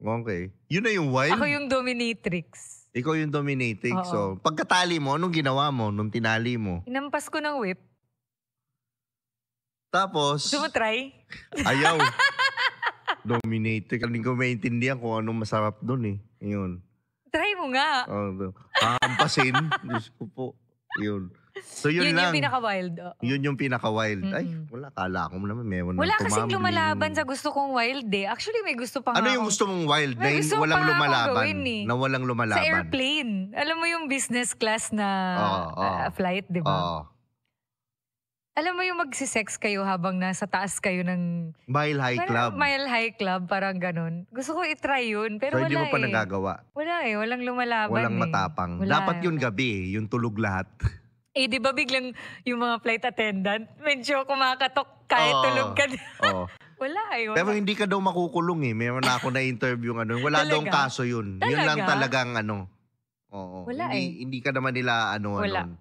Okay. Yun na yung wild? Ako yung dominatrix. Ikaw yung dominatrix. So, pagkatali mo, anong ginawa mo nung tinali mo? Inampas ko ng whip. Tapos? Gusto mo try? Ayaw. Dominatrix. Hindi ko maintindihan kung anong masarap dun eh. Yun. Try mo nga. Kahampasin. Diyos ko po. Yun. So yun lang. Yun yung pinaka-wild. Yun yung pinaka-wild. Ay, wala. Kala ko naman meron wala kasing lumalaban sa gusto kong wild eh. Actually, may gusto pa nga. Ano yung gusto mong wild? Na gusto walang pa lumalaban. Gawin, eh. Na walang lumalaban. Sa airplane. Alam mo yung business class na flight, di ba? Alam mo yung magsisex kayo habang nasa taas kayo ng... Mile High Club. Mile High Club, parang ganun. Gusto ko itry yun, pero so, wala eh. So, hindi mo pa nagagawa? Wala eh, walang lumalaban. Walang matapang. Wala. Dapat yun gabi, yung tulog lahat. Eh, di ba biglang yung mga flight attendant, medyo kumakatok kahit tulog ka na. Wala eh. Wala. Pero hindi ka daw makukulong eh. Meron na ako na-interview ng ano. Wala daw kaso yun. Talaga? Yun lang talagang ano. Wala hindi ka naman nila ano. Wala.